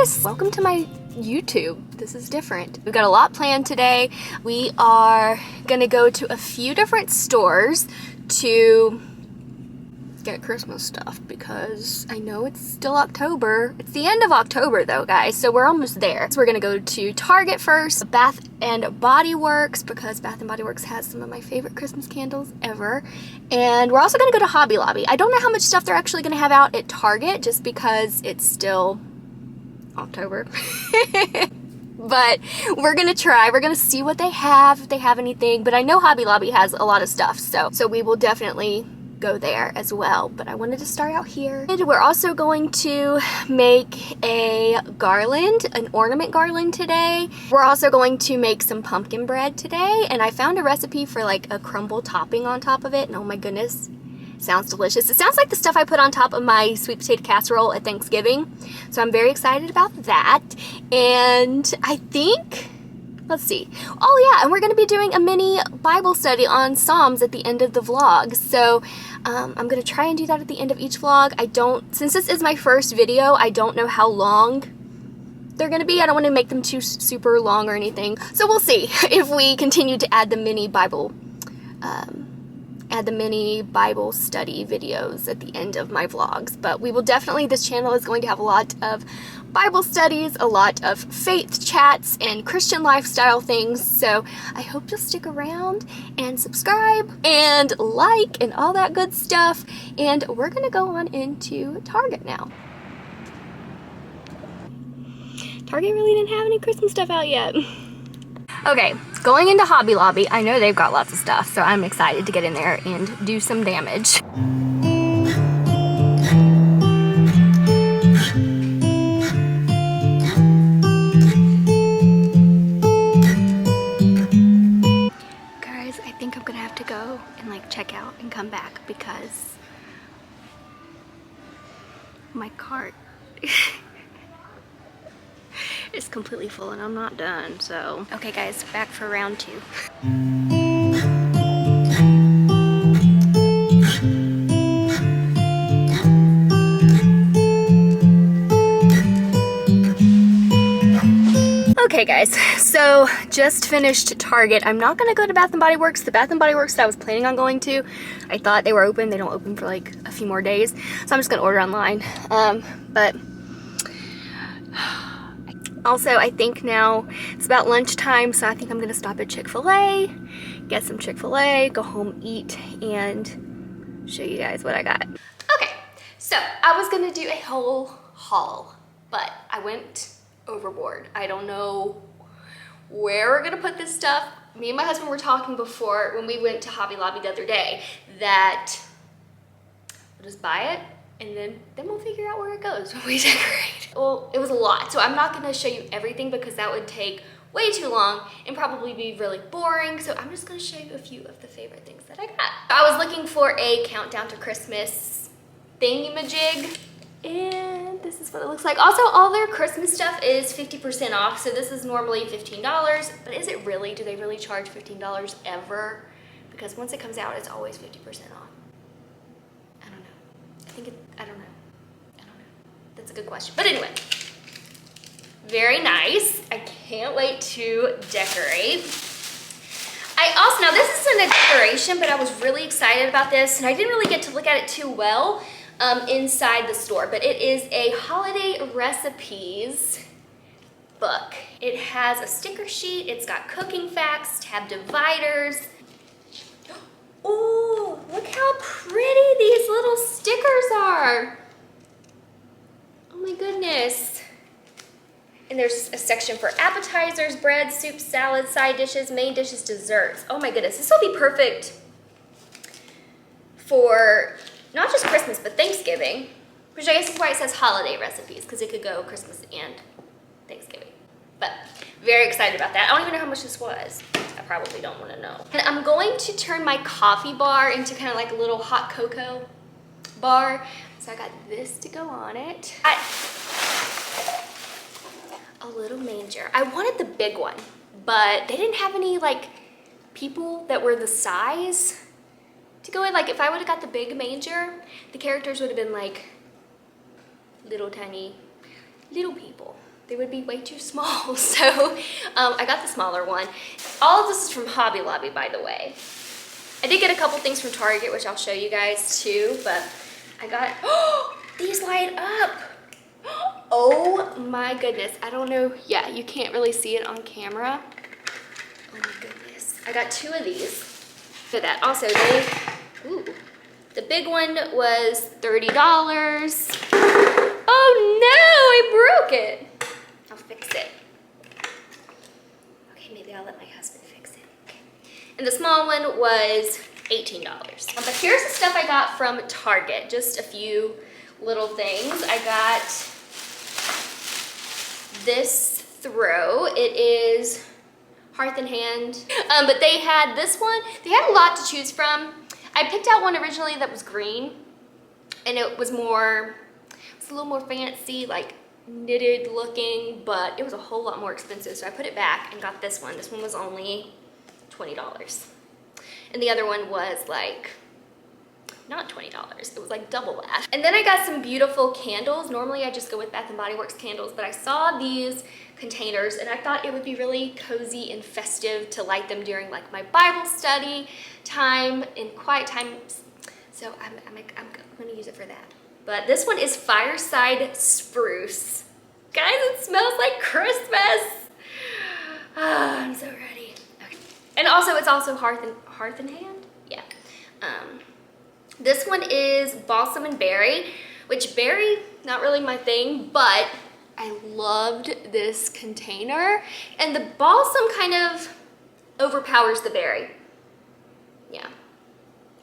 guys! Welcome to my YouTube. This is different. We've got a lot planned today. We are gonna go to a few different stores to get Christmas stuff because I know it's still October. It's the end of October though, guys, so we're almost there. So we're gonna go to Target first, Bath and Body Works, because Bath and Body Works has some of my favorite Christmas candles ever. And we're also gonna go to Hobby Lobby. I don't know how much stuff they're actually gonna have out at Target just because it's still October. But we're gonna try. We're gonna see what they have, if they have anything. But I know Hobby Lobby has a lot of stuff, so we will definitely go there as well. But I wanted to start out here. And we're also going to make a garland, an ornament garland today. We're also going to make some pumpkin bread today, and I found a recipe for like a crumble topping on top of it, and oh my goodness, sounds delicious. It sounds like the stuff I put on top of my sweet potato casserole at Thanksgiving, so I'm very excited about that. And I think, let's see. Oh yeah, and we're going to be doing a mini Bible study on Psalms at the end of the vlog. So I'm going to try and do that at the end of each vlog. Since this is my first video, I don't know how long they're going to be. I don't want to make them too super long or anything. So we'll see if we continue to add the mini Bible study videos at the end of my vlogs. But we will definitely, this channel is going to have a lot of Bible studies, a lot of faith chats, and Christian lifestyle things. So I hope you'll stick around and subscribe and like and all that good stuff. And we're gonna go on into Target now. Target really didn't have any Christmas stuff out yet. Okay, going into Hobby Lobby. I know they've got lots of stuff, so I'm excited to get in there and do some damage. Guys, I think I'm gonna have to go and like check out and come back because my cart is completely full and I'm not done. So okay guys, back for round 2. Okay guys, so just finished Target. I'm not gonna go to Bath and Body Works. The Bath and Body Works that I was planning on going to, I thought they were open. They don't open for like a few more days, so I'm just gonna order online. But also, I think now it's about lunchtime, so I think I'm gonna stop at Chick-fil-A, get some Chick-fil-A, go home, eat, and show you guys what I got. Okay, so I was gonna do a whole haul, but I went overboard. I don't know where we're gonna put this stuff. Me and my husband were talking before when we went to Hobby Lobby the other day that we'll just buy it and then we'll figure out where it goes when we decorate. Well, it was a lot, so I'm not gonna show you everything because that would take way too long and probably be really boring. So I'm just gonna show you a few of the favorite things that I got. I was looking for a countdown to Christmas thingy-majig, and this is what it looks like. Also, all their Christmas stuff is 50% off, so this is normally $15, but is it really? Do they really charge $15 ever? Because once it comes out, it's always 50% off. I don't know. I don't know. That's a good question. But anyway, very nice. I can't wait to decorate. Now this isn't a decoration, but I was really excited about this, and I didn't really get to look at it too well inside the store, but it is a holiday recipes book. It has a sticker sheet, it's got cooking facts, tab dividers. Oh, look how pretty these little stickers are. Oh my goodness. And there's a section for appetizers, bread, soup, salad, side dishes, main dishes, desserts. Oh my goodness, this will be perfect for not just Christmas, but Thanksgiving, which I guess is why it says holiday recipes, because it could go Christmas and Thanksgiving. But very excited about that. I don't even know how much this was. I probably don't want to know. And I'm going to turn my coffee bar into kind of like a little hot cocoa bar. So I got this to go on it. A little manger. I wanted the big one, but they didn't have any like people that were the size to go in. Like if I would have got the big manger, the characters would have been like little tiny little people. they would be way too small. So I got the smaller one. All of this is from Hobby Lobby, by the way. I did get a couple things from Target, which I'll show you guys too, but I got, oh, these light up. Oh my goodness. I don't know. Yeah, you can't really see it on camera. Oh my goodness. I got 2 of these for that. Also, the big one was $30. Oh no, I broke it. I'll fix it. Okay, maybe I'll let my husband fix it. Okay. And the small one was $18. But here's the stuff I got from Target. Just a few little things. I got this throw. It is Hearth and Hand. But they had this one. They had a lot to choose from. I picked out one originally that was green, and it was a little more fancy, like knitted looking, but it was a whole lot more expensive. So I put it back and got this one. This one was only $20. And the other one was like, not $20, it was like double that. And then I got some beautiful candles. Normally I just go with Bath & Body Works candles, but I saw these containers and I thought it would be really cozy and festive to light them during like my Bible study time and quiet time. So I'm gonna use it for that. But this one is Fireside Spruce. Guys, it smells like Christmas. Oh, I'm so ready. Okay. And also, it's also Hearth and Hand? Yeah. This one is Balsam and Berry, which berry, not really my thing, but I loved this container. And the balsam kind of overpowers the berry. Yeah,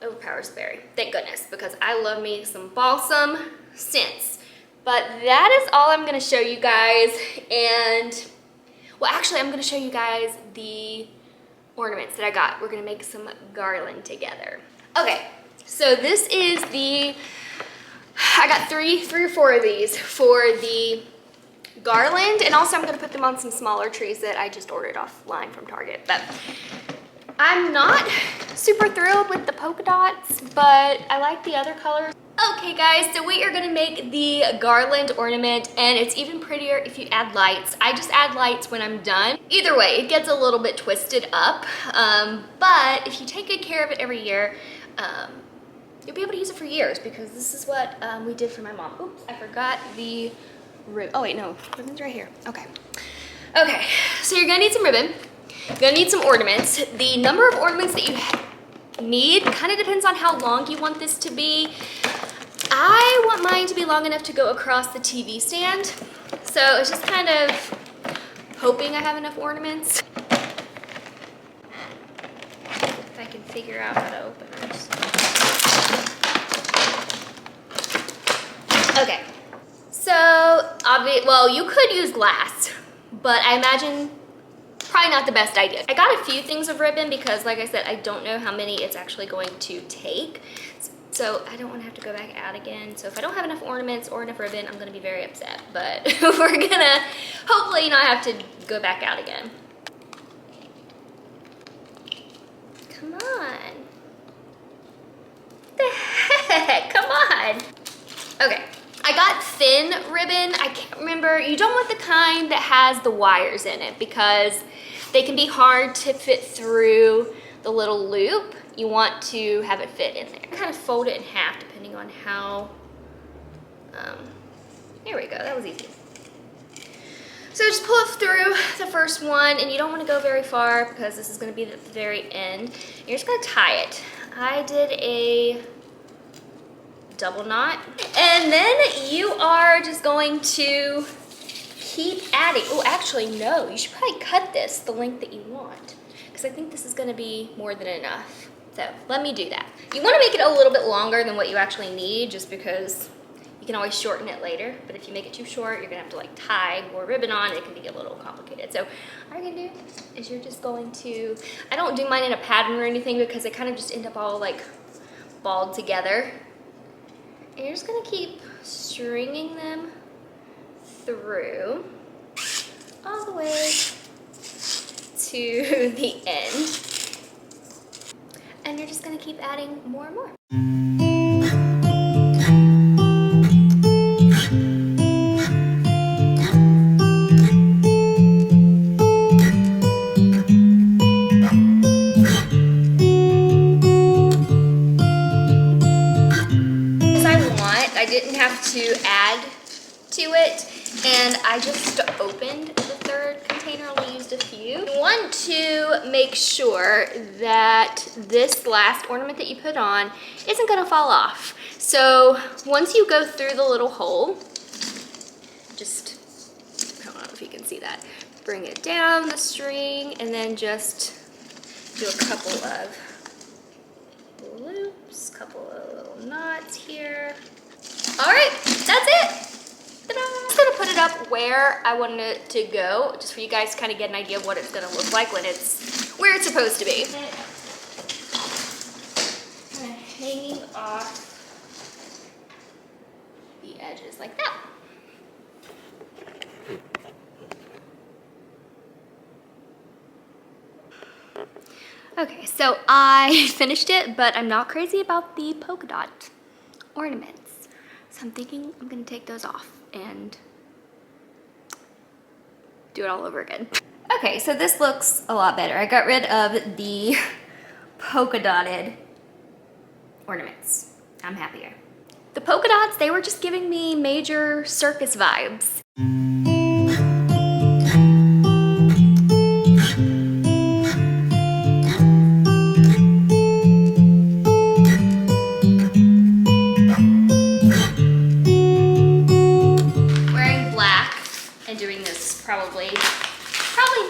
overpowers the berry. Thank goodness, because I love me some balsam scents. But that is all I'm gonna show you guys. And, well, actually, I'm gonna show you guys the ornaments that I got. We're gonna make some garland together. Okay, so this is I got three or four of these for the garland, and also I'm gonna put them on some smaller trees that I just ordered offline from Target. But I'm not super thrilled with the polka dots, but I like the other colors. Okay guys, so we are gonna make the garland ornament, and it's even prettier if you add lights. I just add lights when I'm done. Either way, it gets a little bit twisted up, but if you take good care of it every year, you'll be able to use it for years, because this is what we did for my mom. Oops, I forgot the ribbon. Oh wait, no, ribbon's right here. Okay. Okay, so you're gonna need some ribbon. You're gonna need some ornaments. The number of ornaments that you need kind of depends on how long you want this to be. I want mine to be long enough to go across the TV stand. So it's just kind of hoping I have enough ornaments. If I can figure out how to open this. Okay, so well, you could use glass, but I imagine probably not the best idea. I got a few things of ribbon because, like I said, I don't know how many it's actually going to take. So I don't want to have to go back out again. So if I don't have enough ornaments or enough ribbon, I'm going to be very upset. But we're going to hopefully not have to go back out again. Come on. What the heck? Come on. Okay. I got thin ribbon. I can't remember. You don't want the kind that has the wires in it because they can be hard to fit through the little loop. You want to have it fit in there. Kind of fold it in half depending on how, here we go, that was easy. So just pull it through the first one, and you don't want to go very far because this is going to be at the very end. You're just going to tie it. I did a double knot, and then you are just going to keep adding. Oh, actually no, you should probably cut this the length that you want, because I think this is going to be more than enough. So let me do that. You want to make it a little bit longer than what you actually need, just because you can always shorten it later. But if you make it too short, you're gonna have to like tie more ribbon on. It can be a little complicated. So all you're gonna do is you're just going to, I don't do mine in a pattern or anything because they kind of just end up all like balled together. And you're just gonna keep stringing them through all the way to the end. And you're just gonna keep adding more and more. have to add to it, and I just opened the third container, only used a few. You want to make sure that this last ornament that you put on isn't gonna fall off. So once you go through the little hole, just, I don't know if you can see that, bring it down the string and then just do a couple of loops, couple of little knots here. All right, that's it. Ta-da! I'm just gonna put it up where I want it to go, just for you guys to kind of get an idea of what it's gonna look like when it's where it's supposed to be. Kind of hanging off the edges like that. Okay, so I finished it, but I'm not crazy about the polka dot ornaments. So I'm thinking I'm gonna take those off and do it all over again. Okay, so this looks a lot better. I got rid of the polka dotted ornaments. I'm happier. The polka dots, they were just giving me major circus vibes. Probably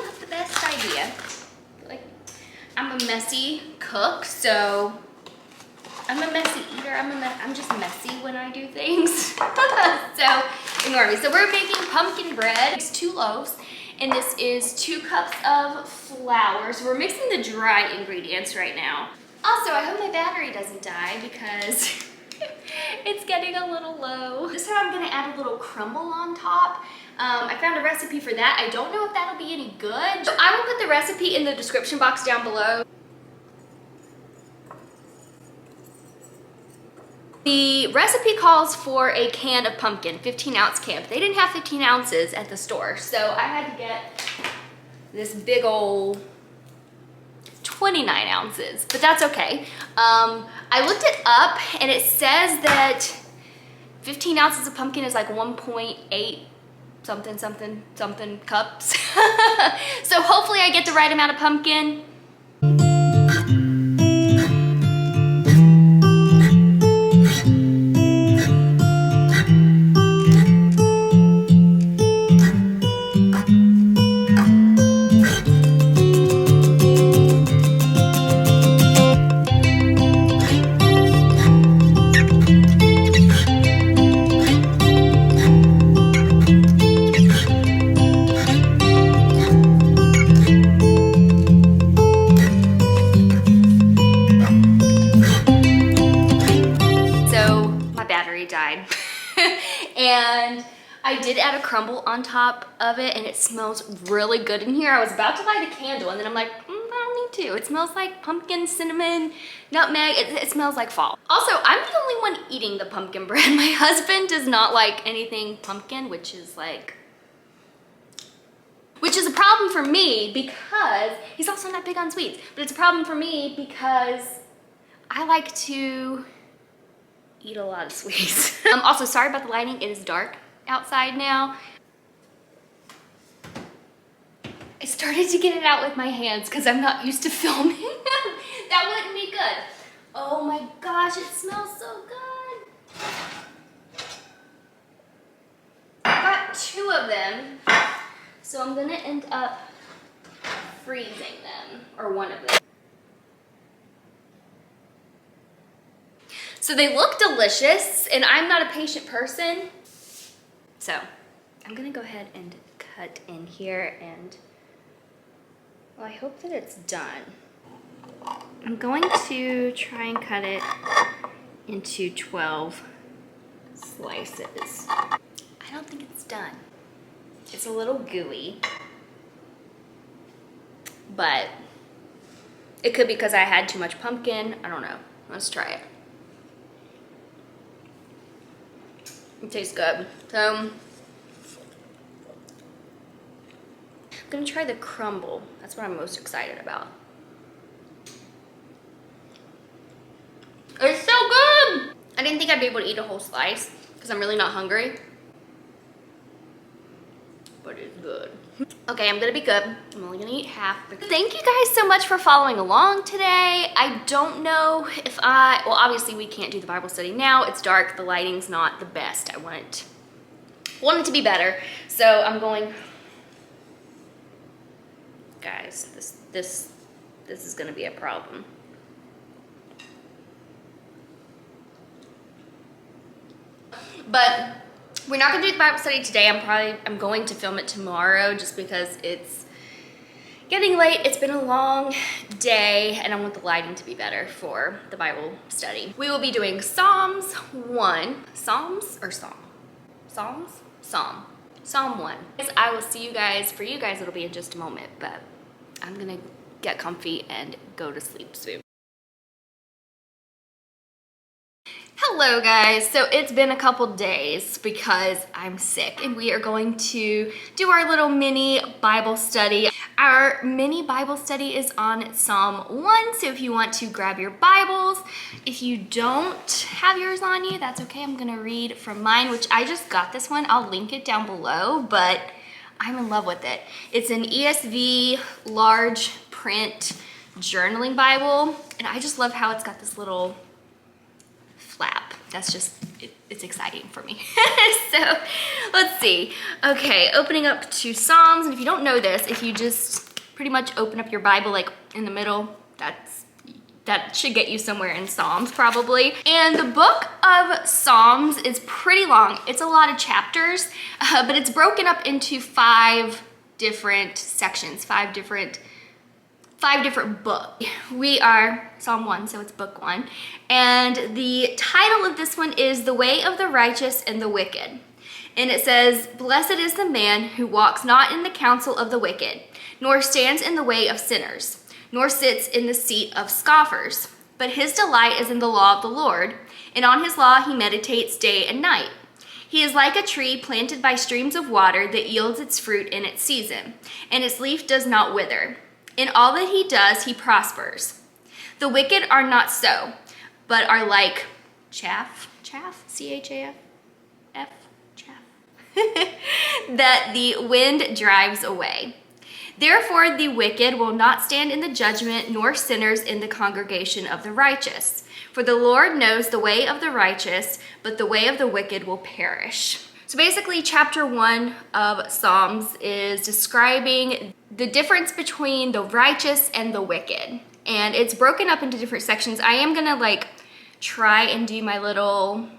not the best idea. Like, I'm a messy cook, so I'm a messy eater. I'm just messy when I do things. So ignore me. So we're making pumpkin bread. It's 2 loaves, and this is 2 cups of flour. So we're mixing the dry ingredients right now. Also, I hope my battery doesn't die because it's getting a little low. This time I'm gonna add a little crumble on top. I found a recipe for that. I don't know if that'll be any good. So I will put the recipe in the description box down below. The recipe calls for a can of pumpkin, 15-ounce can. But they didn't have 15 ounces at the store, so I had to get this big old 29 ounces, but that's okay. I looked it up and it says that 15 ounces of pumpkin is like 1.8 something cups. So hopefully I get the right amount of pumpkin. Died. And I did add a crumble on top of it, and it smells really good in here. I was about to light a candle, and then I'm like, I don't need to. It smells like pumpkin, cinnamon, nutmeg. It smells like fall. Also, I'm the only one eating the pumpkin bread. My husband does not like anything pumpkin, which is a problem for me because he's also not big on sweets, but it's a problem for me because I like to eat a lot of sweets. Also, sorry about the lighting. It is dark outside now. I started to get it out with my hands because I'm not used to filming. That wouldn't be good. Oh my gosh, it smells so good. I got 2 of them, so I'm gonna end up freezing them, or 1 of them. So they look delicious, and I'm not a patient person. So I'm gonna go ahead and cut in here, and well, I hope that it's done. I'm going to try and cut it into 12 slices. I don't think it's done. It's a little gooey, but it could be because I had too much pumpkin. I don't know. Let's try it. It tastes good. So I'm gonna try the crumble. That's what I'm most excited about. It's so good! I didn't think I'd be able to eat a whole slice because because I'm really not hungry. But it's good. Okay, I'm gonna be good. I'm only gonna eat half. Thank you guys so much for following along today. I don't know if well, obviously we can't do the Bible study now. It's dark, the lighting's not the best. I want it to be better. So I'm going, guys, this is gonna be a problem. But we're not gonna do the Bible study today. I'm going to film it tomorrow just because it's getting late. It's been a long day and I want the lighting to be better for the Bible study. We will be doing Psalms 1. Psalms or Psalm? Psalms? Psalm 1. I will see you guys. For you guys, it'll be in just a moment, but I'm gonna get comfy and go to sleep soon. Hello guys, so it's been a couple days because I'm sick and we are going to do our little mini Bible study. Our mini Bible study is on Psalm 1, so if you want to grab your Bibles, if you don't have yours on you, that's okay. I'm gonna read from mine, which I just got this one. I'll link it down below, but I'm in love with it. It's an ESV large print journaling Bible, and I just love how it's got this little flap. That's just, it's exciting for me. So let's see. Okay, opening up to Psalms, and if you don't know this, if you just pretty much open up your Bible like in the middle, that should get you somewhere in Psalms probably. And the book of Psalms is pretty long. It's a lot of chapters, but it's broken up into 5 different sections, 5 different books. We are Psalm 1, so it's book 1. And the title of this one is The Way of the Righteous and the Wicked. And it says, "Blessed is the man who walks not in the counsel of the wicked, nor stands in the way of sinners, nor sits in the seat of scoffers. But his delight is in the law of the Lord, and on his law he meditates day and night. He is like a tree planted by streams of water that yields its fruit in its season, and its leaf does not wither. In all that he does, he prospers. The wicked are not so, but are like chaff, C-H-A-F, chaff, that the wind drives away. Therefore the wicked will not stand in the judgment, nor sinners in the congregation of the righteous. For the Lord knows the way of the righteous, but the way of the wicked will perish." So basically, chapter 1 of Psalms is describing the difference between the righteous and the wicked. And it's broken up into different sections. I am gonna try and do my little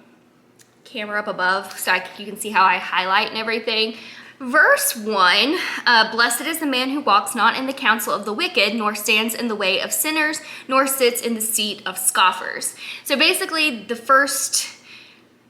camera up above so you can see how I highlight and everything. Verse 1, "Blessed is the man who walks not in the counsel of the wicked, nor stands in the way of sinners, nor sits in the seat of scoffers." So basically, the first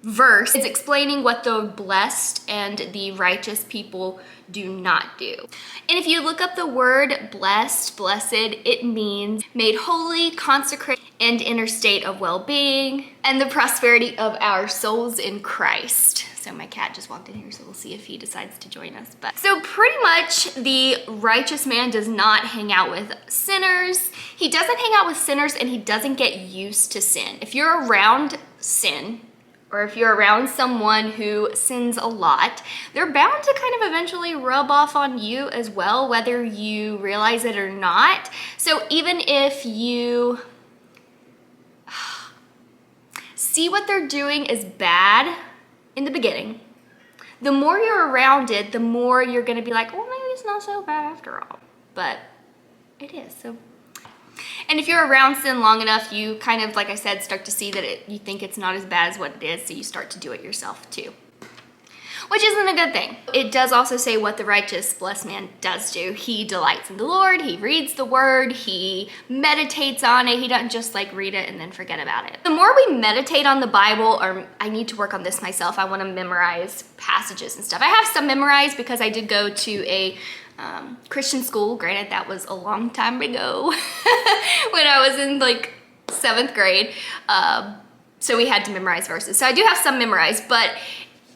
verse is explaining what the blessed and the righteous people do not do. And if you look up the word blessed, it means made holy, consecrated, and inner state of well-being, and the prosperity of our souls in Christ. So my cat just walked in here, so we'll see if he decides to join us. But so pretty much the righteous man does not hang out with sinners. He doesn't hang out with sinners, and he doesn't get used to sin. If you're around sin, or if you're around someone who sins a lot, they're bound to kind of eventually rub off on you as well, whether you realize it or not. So even if you see what they're doing is bad in the beginning, the more you're around it, the more you're gonna be like, well, maybe it's not so bad after all. But it is. So. And if you're around sin long enough, you kind of, like I said, start to see that you think it's not as bad as what it is, so you start to do it yourself too. Which isn't a good thing. It does also say what the righteous, blessed man does do. He delights in the Lord, he reads the word, he meditates on it. He doesn't just read it and then forget about it. The more we meditate on the Bible, or I need to work on this myself, I want to memorize passages and stuff. I have some memorized because I did go to a Christian school. Granted, that was a long time ago when I was in 7th grade. So we had to memorize verses. So I do have some memorized, but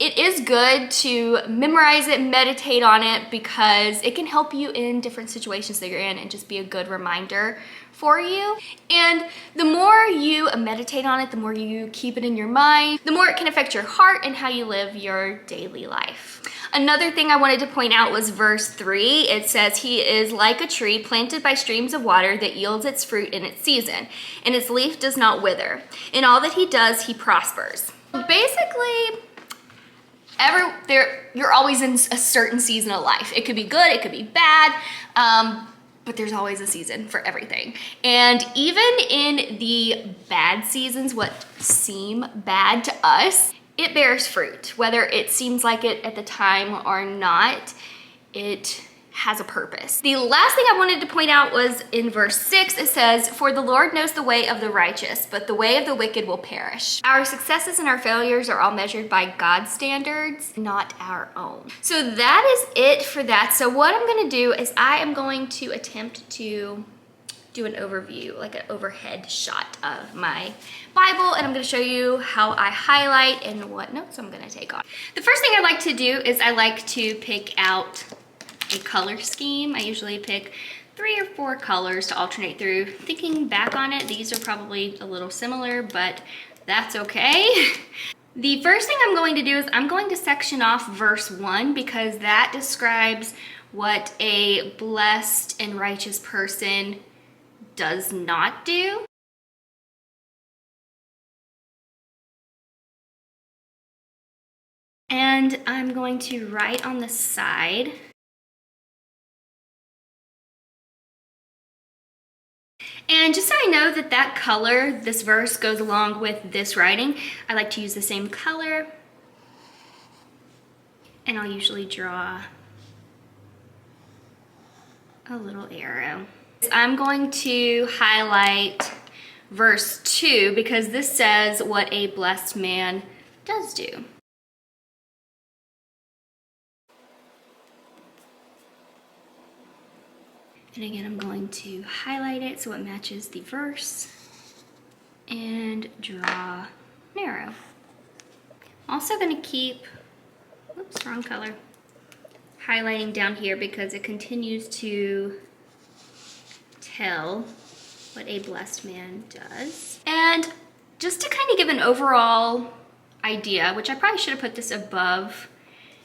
It is good to memorize it, meditate on it, because it can help you in different situations that you're in and just be a good reminder for you. And the more you meditate on it, the more you keep it in your mind, the more it can affect your heart and how you live your daily life. Another thing I wanted to point out was verse 3. It says, he is like a tree planted by streams of water that yields its fruit in its season, and its leaf does not wither. In all that he does, he prospers. Basically, you're always in a certain season of life. It could be good, it could be bad, but there's always a season for everything. And even in the bad seasons, what seem bad to us, it bears fruit. Whether it seems like it at the time or not, it has a purpose. The last thing I wanted to point out was in verse 6, it says, for the Lord knows the way of the righteous, but the way of the wicked will perish. Our successes and our failures are all measured by God's standards, not our own. So that is it for that. So what I'm gonna do is I am going to attempt to do an overview, like an overhead shot of my Bible, and I'm gonna show you how I highlight and what notes I'm gonna take on. The first thing I like to do is I like to pick out a color scheme. I usually pick 3 or 4 colors to alternate through. Thinking back on it, these are probably a little similar, but that's okay. The first thing I'm going to do is I'm going to section off verse 1, because that describes what a blessed and righteous person does not do. And I'm going to write on the side. And just so I know that that color, this verse, goes along with this writing, I like to use the same color. And I'll usually draw a little arrow. I'm going to highlight verse 2 because this says what a blessed man does do. And again, I'm going to highlight it so it matches the verse and draw an arrow. I'm also going to keep, whoops, wrong color, highlighting down here because it continues to tell what a blessed man does. And just to kind of give an overall idea, which I probably should have put this above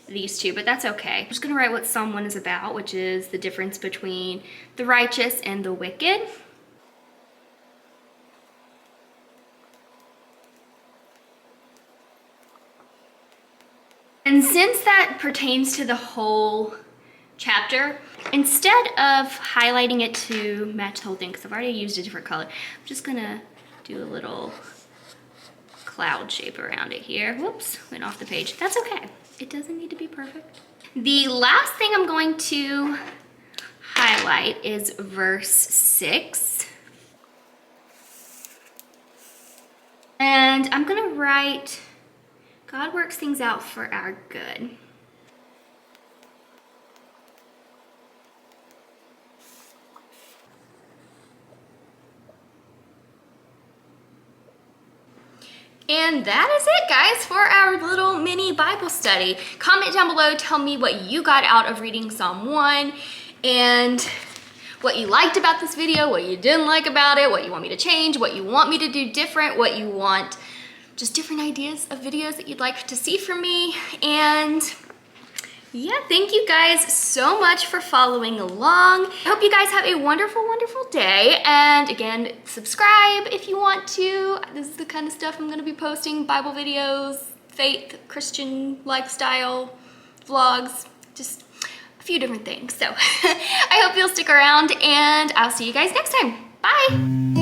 these two, but that's okay. I'm just gonna write what Psalm 1 is about, which is the difference between the righteous and the wicked. And since that pertains to the whole chapter, instead of highlighting it to match the whole thing, because I've already used a different color, I'm just gonna do a little cloud shape around it here. Whoops, went off the page. That's okay. It doesn't need to be perfect. The last thing I'm going to highlight is verse 6. And I'm gonna write, God works things out for our good. And that is it, guys, for our little mini Bible study. Comment down below, tell me what you got out of reading Psalm 1 and what you liked about this video, what you didn't like about it, what you want me to change, what you want me to do different, what you want, just different ideas of videos that you'd like to see from me. And yeah, thank you guys so much for following along. I hope you guys have a wonderful, wonderful day. And again, subscribe if you want to. This is the kind of stuff I'm gonna be posting, Bible videos, faith, Christian lifestyle, vlogs, just a few different things. So I hope you'll stick around and I'll see you guys next time. Bye.